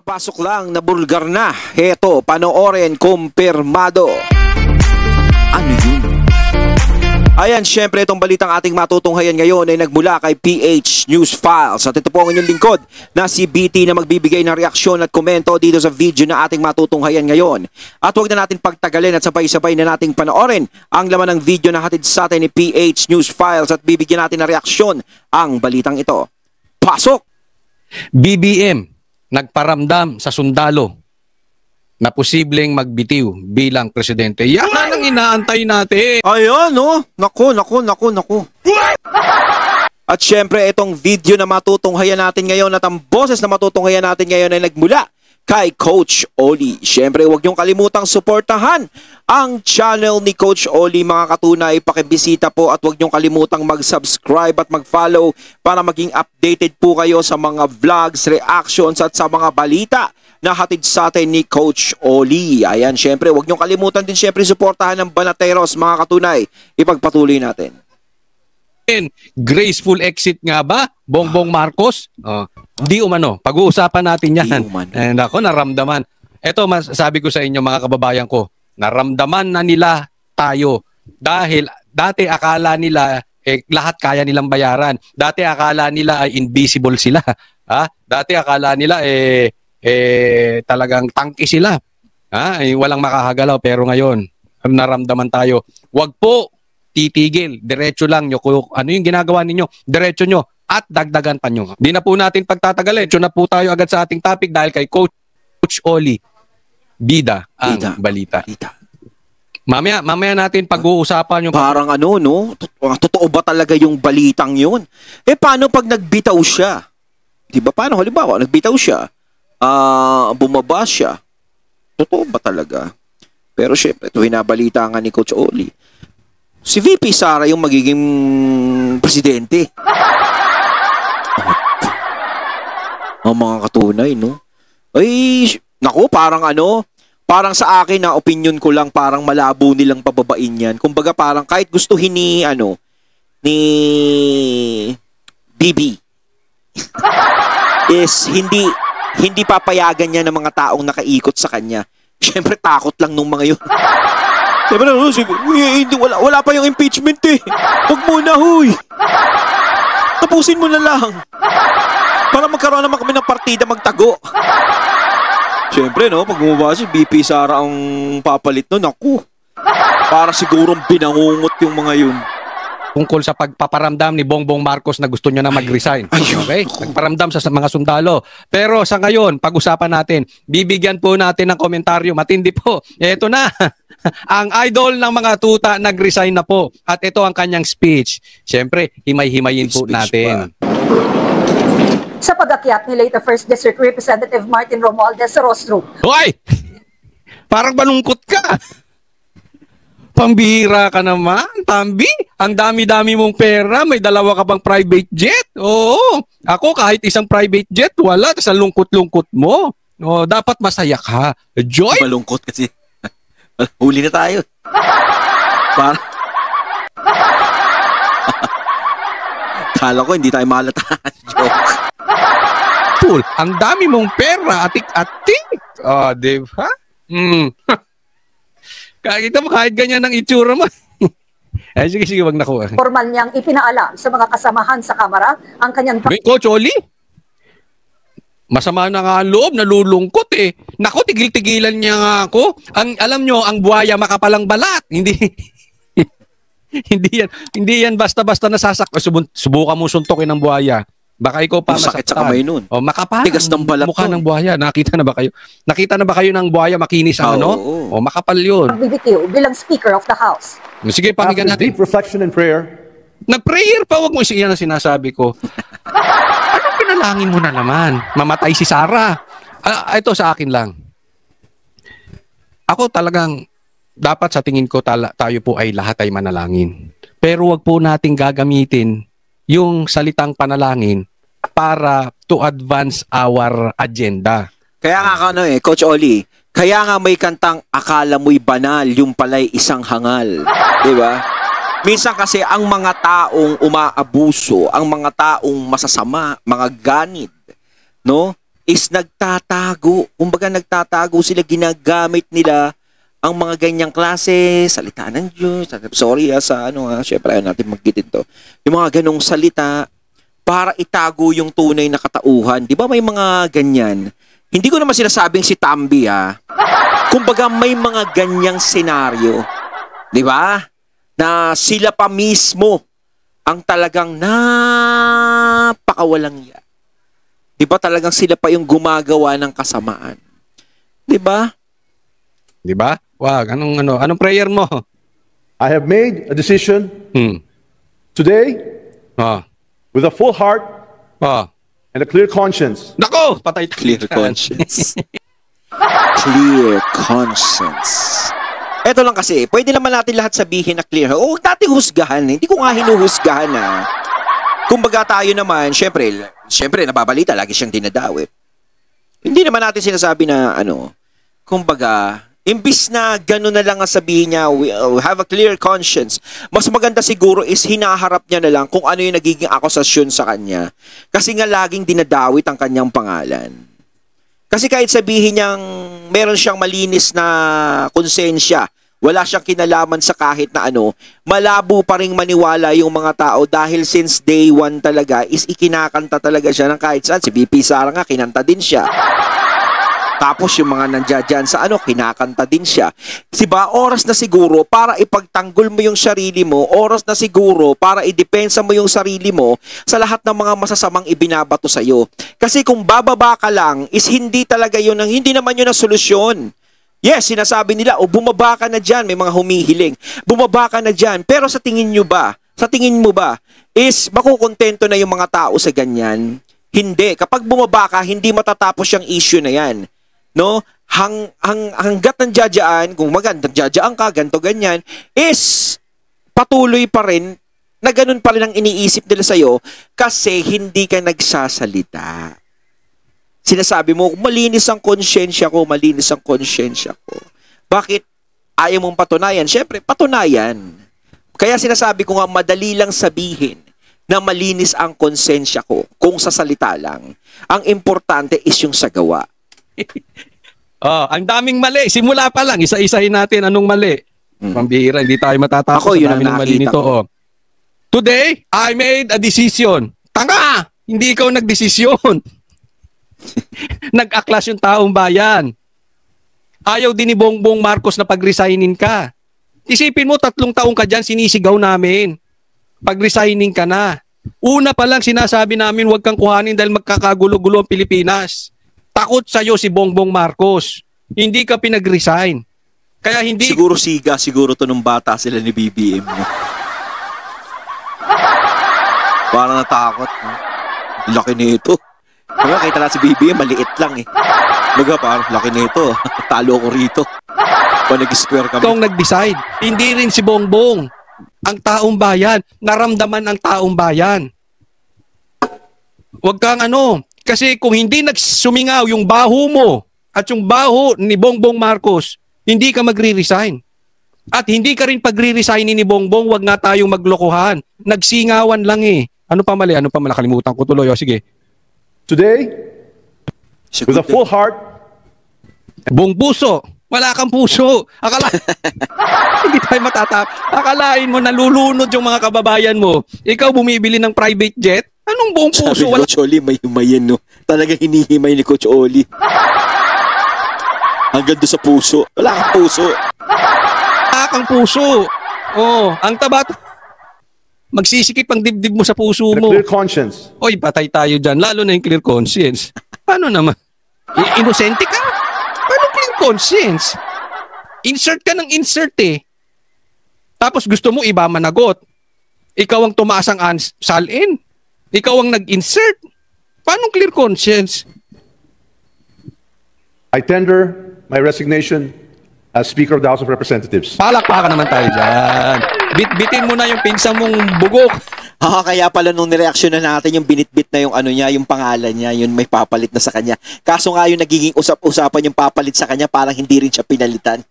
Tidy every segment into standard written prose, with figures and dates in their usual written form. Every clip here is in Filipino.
Kakapasok lang na bulgar na. Heto, panoorin, kumpirmado. Ano yun? Ayan, syempre itong balitang ating matutunghayan ngayon ay nagmula kay PH News Files. At ito po ang inyong lingkod na si BT na magbibigay ng reaksyon at komento dito sa video na ating matutunghayan ngayon. At huwag na natin pagtagalin at sabay-sabay na nating panoorin ang laman ng video na hatid sa atin ni PH News Files at bibigyan natin ng reaksyon ang balitang ito. Pasok! BBM nagparamdam sa sundalo na posibleng magbitiw bilang presidente. Yan ang inaantay natin. Ayan, no? Naku. At syempre, itong video na matutunghayan natin ngayon at ang boses na matutunghayan natin ngayon ay nagmula kay Coach Oli. Syempre, huwag niyong kalimutang suportahan ang channel ni Coach Oli, mga katunay. Pakibisita po at huwag niyong kalimutang mag-subscribe at mag-follow para maging updated po kayo sa mga vlogs, reactions at sa mga balita na hatid sa atin ni Coach Oli. Ayan, syempre, huwag niyong kalimutan din syempre suportahan ng Banateros, mga katunay. Ipagpatuloy natin. Graceful exit nga ba? Bongbong Marcos? Di umano. Pag-uusapan natin yan. And ako, naramdaman. Ito, sabi ko sa inyo mga kababayan ko, naramdaman na nila tayo. Dahil dati akala nila lahat kaya nilang bayaran. Dati akala nila ay invisible sila. Dati akala nila talagang tangki sila. Walang makakagalaw. Pero ngayon, naramdaman tayo. Wag po titigil, diretso lang nyo. Ano yung ginagawa ninyo? Diretso nyo at dagdagan pa nyo. Di na po natin pagtatagalin. Diretso na po tayo agad sa ating topic dahil kay Coach Oli, bida ang balita. Mamaya natin pag-uusapan yung... Parang ano, no? Totoo ba talaga yung balitang yun? Paano pag nagbitaw siya? Diba? Paano? Halimbawa, nagbitaw siya. Bumaba siya. Totoo ba talaga? Pero syempre, ito hinabalita nga ni Coach Oli. Si VP Sara yung magiging presidente. Ang mga katunay, no? Ay, naku, parang parang sa akin na opinion ko lang, parang malabo nilang pababain yan. Kumbaga parang kahit gustuhin ni BB is hindi papayagan niya ng mga taong nakaikot sa kanya. Siyempre takot lang nung mga yun. Diba na, wala pa yung impeachment eh. Huwag muna, huy. Tapusin mo na lang. Para magkaroon naman kami ng partida magtago. Siyempre, no, pag bumaba si BP Sara ang papalit nun, naku. Para sigurong binangungot yung mga yun. Tungkol sa pagpaparamdam ni Bongbong Marcos na gusto niya na mag-resign. Okay? Nagparamdam sa mga sundalo. Pero sa ngayon, pag-usapan natin, bibigyan po natin ng komentaryo. Matindi po. Ito na. Ang idol ng mga tuta nag-resign na po. At ito ang kanyang speech. Siyempre, himay-himayin po natin. Sa pag-akyat ni late First District Representative Martin Romualdez sa rostrum. Hoy! Parang balungkot ka. Pambihira ka naman, Tambi. Ang dami-dami mong pera, may dalawa ka pang private jet. Oo. Ako kahit isang private jet, wala. Sa lungkot-lungkot mo. Dapat masaya ka. Joy! Malungkot kasi. Huli na tayo. Para... Kala ko hindi tayo malata. Joke. Cool. Ang dami mong pera, atik-atik. Diba? Kakita mo kahit ganyan ang itsura mo. Sige, wag nakuha. Formal niyang ipinaalam sa mga kasamahan sa Kamara ang kanyang... Coach Oli? Masama na nga ang loob, nalulungkot eh. Naku, tigil-tigilan niya nga ako. Alam nyo, ang buhaya makapalang balat. Hindi yan basta-basta nasasak. Subukan mo suntokin ng buhaya. Baka ikaw pa masaktan. Sakit sa kamay nun. Makapal. Tigas ng balat mukha ng buhaya. Nakita na ba kayo? Nakita na ba kayo ng buhaya makinis ang makapal yun. Magbibitiw bilang Speaker of the House. Sige, pakinggan natin. Deep reflection and prayer. Nag-prayer pa, wag mo yan ang sinasabi ko. Anong pinalangin mo na naman? Mamatay si Sara. Ito sa akin lang. Ako talagang dapat sa tingin ko tayo po ay lahat ay manalangin. Pero wag po nating gagamitin yung salitang panalangin para to advance our agenda. Kaya nga Coach Oli, kaya nga may kantang akala mo'y banal, yung pala'y isang hangal. Diba? Minsan kasi ang mga taong umaabuso, ang mga taong masasama, mga ganid, no? is nagtatago. Kumbaga nagtatago sila, ginagamit nila ang mga ganyang klase, salita ng Diyos. Sorry sa syempre ayaw natin maggitin to. Yung mga ganong salita para itago yung tunay na katauhan. Di ba may mga ganyan? Hindi ko naman sinasabing si Tambi Kumbaga may mga ganyang senaryo. Di ba? Na sila pa mismo ang talagang napakawalang ya. Di ba talagang sila pa yung gumagawa ng kasamaan? Di ba? Di ba? Wag, anong prayer mo? I have made a decision today with a full heart and a clear conscience. Nako, patay. Clear conscience. Clear conscience. Eto lang kasi, pwede naman natin lahat sabihin na clear. Huwag natin husgahan. Hindi ko nga hinuhusgahan Kumbaga tayo naman, syempre nababalita, lagi siyang dinadawit. Hindi naman natin sinasabi na kumbaga, imbis na gano'n na lang ang sabihin niya, we have a clear conscience, mas maganda siguro is hinaharap niya na lang kung ano yung nagiging akusasyon sa kanya. Kasi nga laging dinadawit ang kanyang pangalan. Kasi kahit sabihin niyang meron siyang malinis na konsensya, wala siyang kinalaman sa kahit na malabo pa ring maniwala yung mga tao dahil since day one talaga is ikinakanta talaga siya ng kahit saan. Si BP Sara nga, kinanta din siya. Tapos yung mga nandiyan sa kinakanta din siya. Diba, oras na siguro para ipagtanggol mo yung sarili mo, oras na siguro para idepensa mo yung sarili mo sa lahat ng mga masasamang ibinabato sa'yo. Kasi kung bababa ka lang, is hindi talaga yun, hindi naman yun ang solusyon. Yes, sinasabi nila, bumaba ka na dyan, may mga humihiling. Bumaba ka na dyan. Pero sa tingin mo ba, is makukontento na yung mga tao sa ganyan? Hindi. Kapag bumaba ka, hindi matatapos yung issue na yan. No? Hanggat nandiyadyaan, kung nandiyadyaan ka, ganto ganyan, is patuloy pa rin na ganun pa rin ang iniisip nila sa'yo kasi hindi ka nagsasalita. Sinasabi mo, malinis ang konsyensya ko, malinis ang konsyensya ko. Bakit ayaw mong patunayan? Siyempre, patunayan. Kaya sinasabi ko nga, madali lang sabihin na malinis ang konsensya ko kung sa salita lang. Ang importante is yung sa gawa. Ang daming mali. Simula pa lang, isa-isahin natin anong mali. Pambihira, hindi tayo matatapos Ako, yun sa dami ang ng mali nakita nito. ko. Today, I made a decision. Tanga! Hindi ikaw nagdesisyon. Nag-aklas yung taong bayan. Ayaw din ni Bongbong Marcos na pag-resignin ka. Isipin mo, 3 taong ka dyan, sinisigaw namin. Pag-resigning ka na. Una pa lang sinasabi namin, huwag kang kuhanin dahil magkakagulo-gulo ang Pilipinas. Takot sa'yo si Bongbong Marcos. Hindi ka pinag-resign. Kaya hindi... Siguro to nung bata sila ni BBM. Parang natakot. Laki nito. Kita na si BBM, maliit lang parang laki nito. Talo ko rito. Nag-square kami. Ikaw nag-decide. Hindi rin si Bongbong. Ang taong bayan. Naramdaman ang taong bayan. Huwag kang kasi kung hindi nagsumingaw yung baho mo at yung baho ni Bongbong Marcos, hindi ka magre-resign. At hindi ka rin pagre-resign ni Bongbong, wag nga tayong maglokohan. Nagsingawan lang Ano pa mali? Kalimutan ko tuloy. Sige. Today, with a full heart, buong puso. Wala kang puso. Hindi tayo matatap. Akalain mo nalulunod yung mga kababayan mo. Ikaw bumibili ng private jet? Anong buong puso? Sabi ni Coach Oli, may himayin, Talaga hinihimay ni Coach Oli. Hanggang doon sa puso. Wala kang puso. Wala kang puso. Ang tabat. Magsisikip ang dibdib mo sa puso and a mo. clear conscience. Oy, patay tayo dyan. Lalo na yung clear conscience. Paano naman? Inosente ka? Paano clear conscience? Insert ka ng insert Tapos gusto mo iba managot. Ikaw ang tumaas ang salin. Ikaw ang nag-insert. Paano clear conscience? I tender my resignation as Speaker of the House of Representatives. Palakpakan naman tayo dyan. Bitbitin mo na yung pinsang mong bugok. Kaya pala nung nireaksyon na natin yung binitbit na yung yung pangalan niya, yun may papalit na sa kanya. Kaso nga yung nagiging usap-usapan yung papalit sa kanya, parang hindi rin siya pinalitan.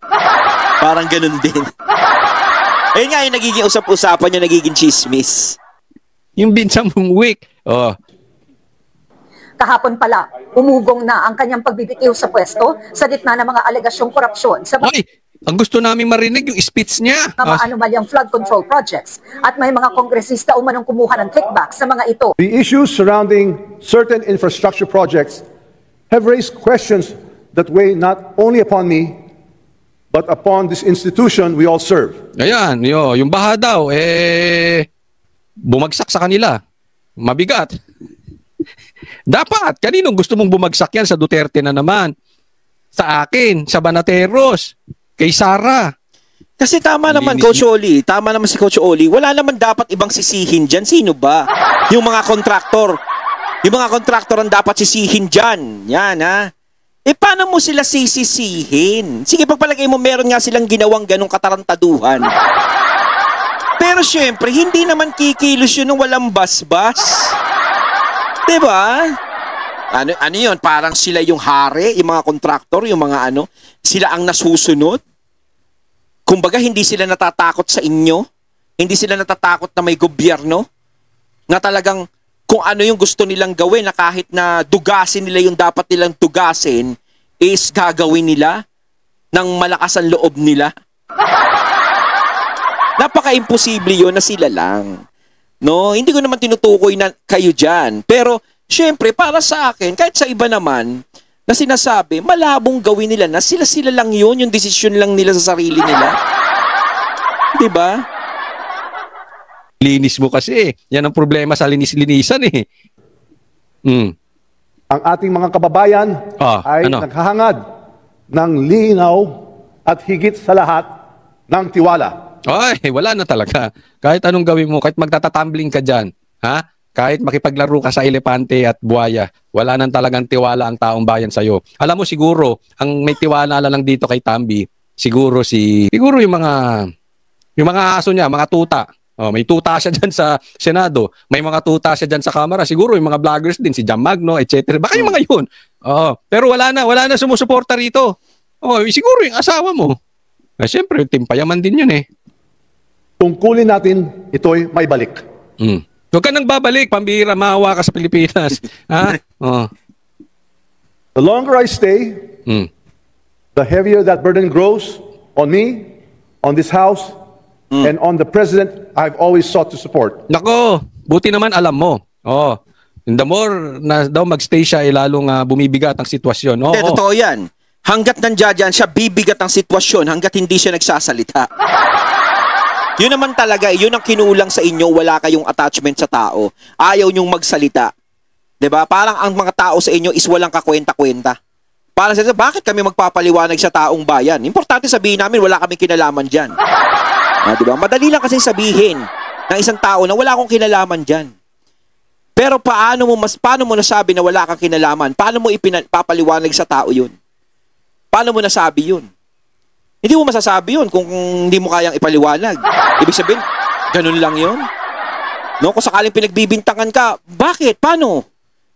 Parang ganun din. Ayun nga yung nagiging usap-usapan yung nagiging chismis. Yung pinsang mong weak. Kahapon pala, umugong na ang kanyang pagbibitiw sa pwesto sa gitna ng mga alegasyong korupsyon sa Ay, ang gusto namin marinig yung speech niya. mga anomalyang flood control projects at may mga kongresista umanong kumuha ng kickback sa mga ito. The issues surrounding certain infrastructure projects have raised questions that weigh not only upon me, but upon this institution we all serve. Ayan, yung baha daw, bumagsak sa kanila. Mabigat. Dapat, kaninong gusto mong bumagsak yan? Sa Duterte na naman. Sa akin, sa Banateros, kay Sara. Kasi tama naman, Coach Oli. Tama naman si Coach Oli. Wala naman dapat ibang sisihin dyan. Sino ba? Yung mga kontraktor. Yung mga kontraktor ang dapat sisihin dyan. Yan, ha? Paano mo sila sisisihin? Sige, pagpalagay mo, meron nga silang ginawang ganong katarantaduhan. Pero syempre, hindi naman kikilos yun ng walang basbas. Diba? Ano yun? Parang sila yung hari, yung mga kontraktor, yung mga sila ang nasusunod. Kumbaga, hindi sila natatakot sa inyo. Hindi sila natatakot na may gobyerno. Na talagang kung ano yung gusto nilang gawin, na kahit na dugasin nila yung dapat nilang dugasin, is gagawin nila ng malakas ang loob nila. Napaka-imposible yun na sila lang. No, hindi ko naman tinutukoy na kayo dyan. Pero, syempre, para sa akin, kahit sa iba naman, na sinasabi, malabong gawin nila na sila lang yun, yung desisyon lang nila sa sarili nila. Diba? Linis mo kasi. Yan ang problema sa linis-linisan eh. Ang ating mga kababayan ay naghahangad ng linaw at higit sa lahat ng tiwala. Ay, wala na talaga. Kahit anong gawin mo, kahit magtatatumbling ka dyan, kahit makipaglaro ka sa elepante at buhaya, wala nang talagang tiwala ang taong bayan sa'yo. Alam mo siguro, ang may tiwala lang dito kay Tambi, siguro yung mga aso niya, mga tuta. May tuta siya dyan sa Senado, may mga tuta siya dyan sa Kamara, siguro yung mga vloggers din, si Jam Magno, etc. Baka yung mga yun. Pero wala na sumusuporta rito. Siguro yung asawa mo. Siyempre, timpayaman din yun eh. Tungkulin natin ito'y may balik. Huwag ka nang babalik, pambihira, maawa ka sa Pilipinas. The longer I stay, the heavier that burden grows on me, on this house, and on the president I've always sought to support. Nako, buti naman alam mo. The more na daw magstay siya, lalong bumibigat ang sitwasyon. Totoo yan. Hanggat nandiyan siya, bibigat ang sitwasyon hanggat hindi siya nagsasalita. Yun naman talaga, yun ang kinulang sa inyo, wala kayong attachment sa tao. Ayaw nyong magsalita. 'Di ba? Parang ang mga tao sa inyo is walang kakwenta-kwenta. Parang sila, bakit kami magpapaliwanag sa taong bayan? Importante sabihin namin, wala kaming kinalaman diyan. 'Di ba? Madali lang kasi sabihin ng isang tao na wala akong kinalaman diyan. Pero paano mo nasabi na wala kang kinalaman? Paano mo ipapaliwanag sa tao 'yun? Paano mo nasabi 'yun? Hindi mo masasabi yun kung hindi mo kayang ipaliwanag. Ibig sabihin, ganun lang yun. No? Kung sakaling pinagbibintangan ka, bakit? Paano?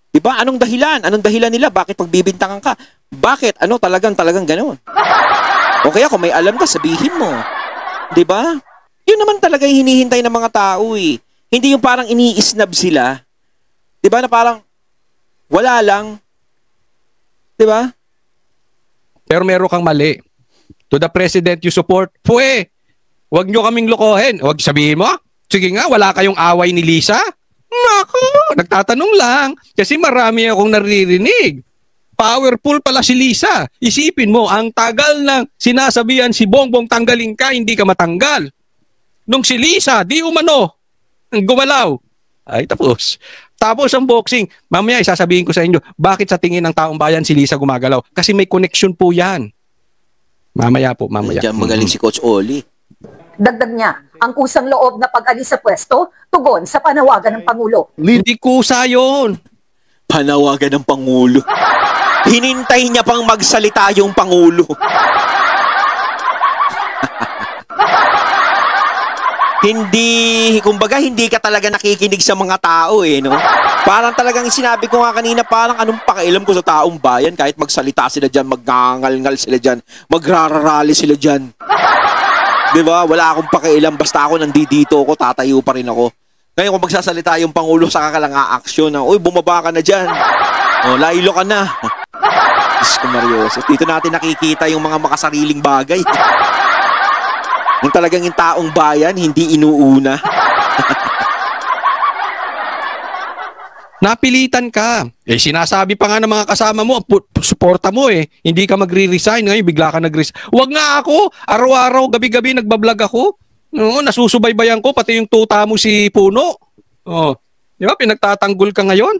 Diba? Anong dahilan? Anong dahilan nila? Bakit pagbibintangan ka? Bakit? Talagang ganun? O kaya kung may alam ka, sabihin mo. Diba? Yun naman talaga yung hinihintay ng mga tao eh. Hindi yung parang ini-snub sila. Diba? Na parang, wala lang. Diba? Pero meron kang mali. To the president you support, wag nyo kaming lokohin. Wag sabihin mo, sige nga, wala kayong away ni Lisa? Naku, nagtatanong lang. Kasi marami akong naririnig. Powerful pala si Lisa. Isipin mo, ang tagal ng sinasabihan si Bongbong tanggalin ka, hindi ka matanggal. Nung si Lisa, di umano, gumalaw. Ay, tapos. Tapos ang boxing, mamaya isasabihin ko sa inyo, bakit sa tingin ng taong bayan si Lisa gumagalaw? Kasi may connection po yan. Mamaya po, mamaya. Diyan magaling si Coach Oli. Dagdag niya, ang kusang loob na pag-alis sa pwesto, tugon sa panawagan ng Pangulo. Hindi kusa yun. Panawagan ng Pangulo. Hinintay niya pang magsalita yung Pangulo. Kumbaga hindi ka talaga nakikinig sa mga tao eh, no? Parang talagang sinabi ko nga kanina, parang anong pakialam ko sa taong bayan, kahit magsalita sila dyan, magngangal-ngal sila dyan, magrararali sila dyan. Diba? Wala akong pakialam, basta ako nandito ako, tatayo pa rin ako. Ngayon kung magsasalita yung Pangulo, saka ka lang a-aksyon na, uy, bumaba ka na dyan. Oh, laylo ka na. Diyos ko, Marioso. Dito natin nakikita yung mga makasariling bagay. Yung talagang yung taong bayan, hindi inuuna. Napilitan ka. Eh, sinasabi pa nga ng mga kasama mo, suporta mo eh. Hindi ka magre-resign. Ngayon, bigla ka nag-resign. Wag nga ako. Araw-araw, gabi-gabi, nagbablog ako. No, nasusubaybayan ko, pati yung tuta mo si Puno. Oh, di ba, pinagtatanggol ka ngayon?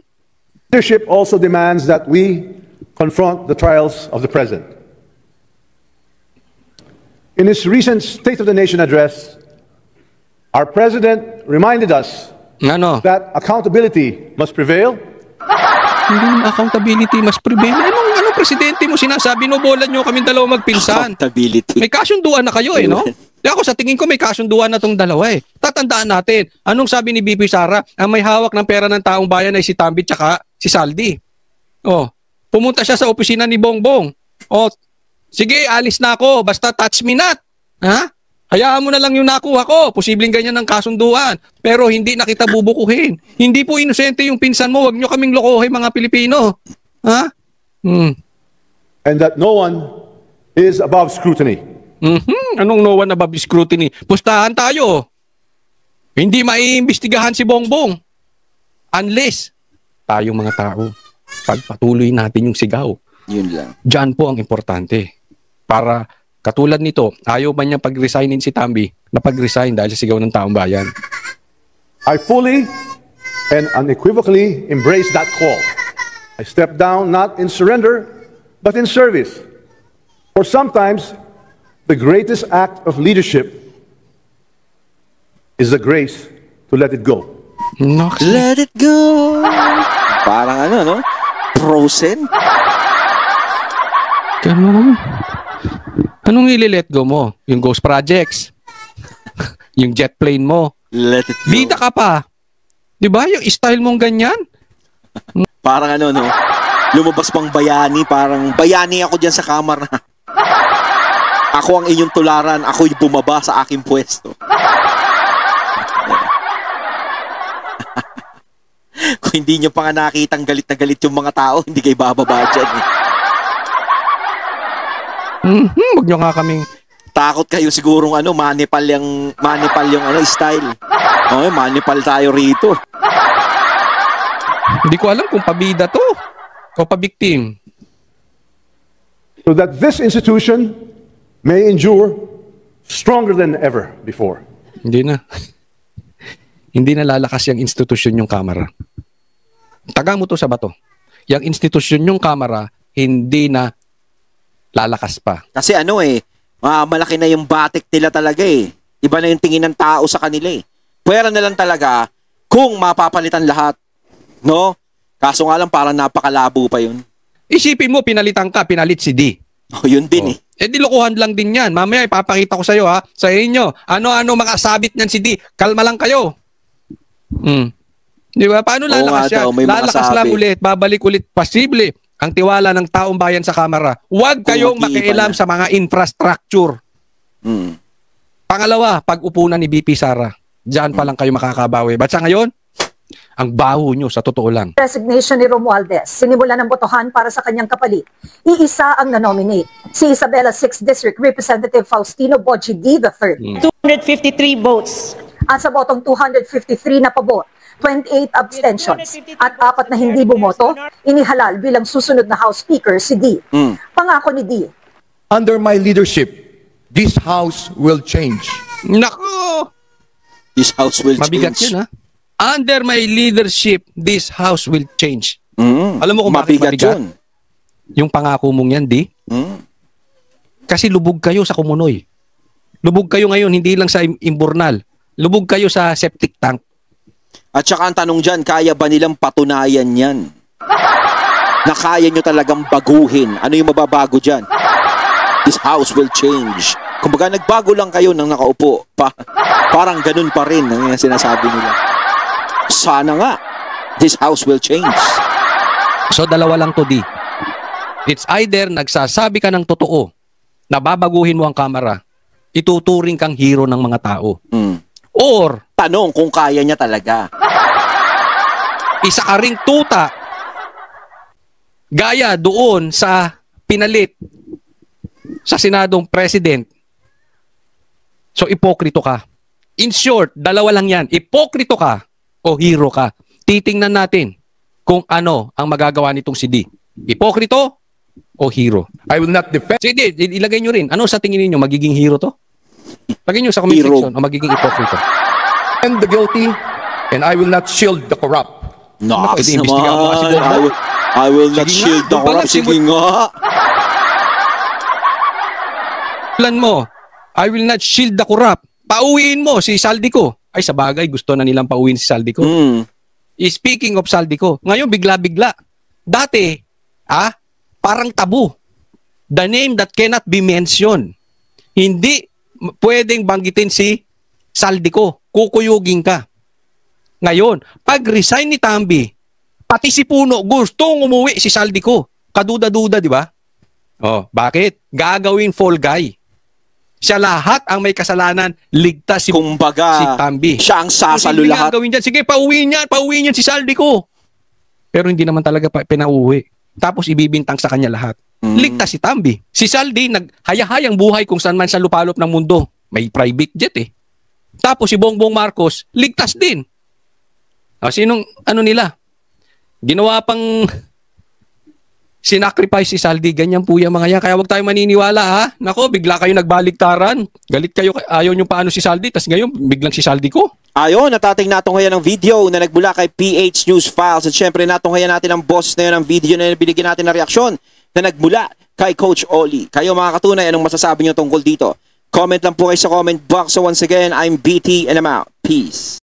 Leadership also demands that we confront the trials of the present. In his recent State of the Nation address, our president reminded us Ano? that accountability must prevail. Hindi naman accountability mas prevail. Anong presidente mo sinasabi? Bola nyo kami dalawa magpinsan. Accountability. May kasunduan na kayo eh, no? Di ako sa tingin ko may kasunduan na tong dalawa eh. Tatandaan natin. Anong sabi ni BP Sara? Ang may hawak ng pera ng taong bayan ay si Tambi tsaka si Saldi. Oh, pumunta siya sa opisina ni Bongbong. Oh, sige, alis na ako. Basta touch me not. Ha? Hayaan mo na lang yung nakuha ko. Posibleng ganyan ng kasunduan. Pero hindi na kita bubukuhin. Hindi po inosente yung pinsan mo. Huwag nyo kaming lokohin mga Pilipino. Ha? And that no one is above scrutiny. Anong no one above scrutiny? Pustahan tayo. Hindi maiimbestigahan si Bongbong. Unless tayong mga tao, pagpatuloy natin yung sigaw. Yun lang. Diyan po ang importante. Para katulad nito, ayaw man niya pag-resignin si Tambi, na pag-resign dahil sa sigaw ng taong bayan. I fully and unequivocally embrace that call. I step down not in surrender, but in service. For sometimes, the greatest act of leadership is the grace to let it go. Let it go. Parang ano, no? Frozen. Ganun. Anong ili-let go mo? Yung ghost projects? Yung jet plane mo? Let it go. Bida ka pa. Di ba? Yung style mong ganyan? Parang ano, no? Lumabas pang bayani. Parang bayani ako dyan sa kamera. Ako ang inyong tularan. Ako yung bumaba sa aking pwesto. Kung hindi nyo pa nga nakitang galit na galit yung mga tao, hindi kayo bababa dyan. Huwag nyo nga kaming... Takot kayo sigurong ano, manipal yung ano, style. Okay, manipal tayo rito. Hindi ko alam kung pabida to o pabiktim. So that this institution may endure stronger than ever before. Hindi na. Hindi na lalakas yung institusyon yung kamera. Taga mo to sa bato. Yung institusyon yung kamera, hindi na lalakas pa. Kasi ano eh, malaki na yung batik nila talaga eh. Iba na yung tingin ng tao sa kanila eh. Pwera na lang talaga kung mapapalitan lahat. No? Kaso nga lang parang napakalabo pa yun. Isipin mo, pinalitan ka, pinalit si D. Oh, yun din eh. Eh di lokohan lang din yan. Mamaya ipapakita ko sa iyo ha, sa inyo. Ano-ano makasabit niyan si D. Kalma lang kayo. Di ba? Paano lalakas yan? Lalakas lang ulit, babalik ulit. Posible ang tiwala ng taong bayan sa kamera. Huwag kayong makialam sa mga infrastructure. Pangalawa, pag-upunan ni BP Sara. Diyan pa lang kayo makakabawi. Ba't sa ngayon? Ang baho nyo, sa totoo lang. Resignation ni Romualdez, sinimula ng botohan para sa kanyang kapalit. Iisa ang nanominate, si Isabela 6th District Representative Faustino Boji D. III. 253 votes. At sa botong 253 na pabor, 28 abstentions at 4 na hindi bumoto, inihalal bilang susunod na House Speaker si D. Pangako ni D. Under my leadership, this House will change. Nako! This House will Mabigat change. yun ha? Under my leadership, this House will change. Alam mo kung bakit mabigat? Yun. Yung pangako mong yan, di? Kasi lubog kayo sa Kumunoy. Lubog kayo ngayon, hindi lang sa Imburnal. Lubog kayo sa septic tank. At saka ang tanong dyan, kaya ba nilang patunayan yan? Na kaya nyo talagang baguhin. Ano yung mababago dyan? This House will change. Kumbaga nagbago lang kayo nang nakaupo. Parang ganun pa rin ang sinasabi nila. Sana nga, this House will change. So dalawa lang to, di. It's either nagsasabi ka ng totoo, na babaguhin mo ang kamera, ituturing kang hero ng mga tao. Or, tanong kung kaya niya talaga. isa ka ring tuta Gaya doon sa pinalit sa Senadong President. So, ipokrito ka. In short, dalawa lang yan. Ipokrito ka o hero ka. Titingnan natin kung ano ang magagawa nitong si D. Ipokrito o hero. I will not defend Sige, ilagay nyo rin. Ano sa tingin niyo magiging hero to? Lagay nyo sa comment Hero. section o magiging ipokrito. the guilty, and I will not shield the corrupt. Naks Edi, imbestigahan mo kasi naman. Bongbong. I will not Sige shield nga, the doon pa lang corrupt. Sige nga. Plan mo, I will not shield the corrupt. Pauwiin mo si Saldico. Ay, sa bagay, gusto na nilang pauwiin si Saldico. Speaking of Saldico, ngayon bigla-bigla. Dati, parang tabu. The name that cannot be mentioned. Hindi pwedeng banggitin si Saldico. Kukuyugin ka. Ngayon, pag resign ni Tambi, pati si Puno gustong umuwi si Saldico. Kaduda-duda, di ba? Oh, bakit? Gagawin fall guy. Siya lahat ang may kasalanan, ligtas si Kumbaga, si Tambi. siya ang sasalo Hindi lahat. gagawin dyan. Sige, pauwiin niyan si Saldico. Pero hindi naman talaga pinauwi. Tapos ibibintang sa kanya lahat. Ligtas si Tambi. Si Saldi, naghayahayang buhay kung saan man sa lupalop ng mundo. May private jet eh. Tapos si Bongbong Marcos, ligtas din. Sinong, nila? Ginawa pang sinacrifice si Saldi. Ganyan po yung mga yan. Kaya wag tayo maniniwala, ha? Nako, bigla kayo nagbaligtaran. Galit kayo, ayaw nyo paano si Saldi. Tapos ngayon, biglang si Saldi ko. Ayon, natating natunghayan ng video na nagbula kay PH News Files. At syempre, natunghayan natin ang boss na yun ng video na binigyan natin ng reaksyon na nagmula kay Coach Oli. Kayo mga katunay, anong masasabi nyo tungkol dito? Comment lang po kayo sa comment box. So once again, I'm BT and I'm out. Peace.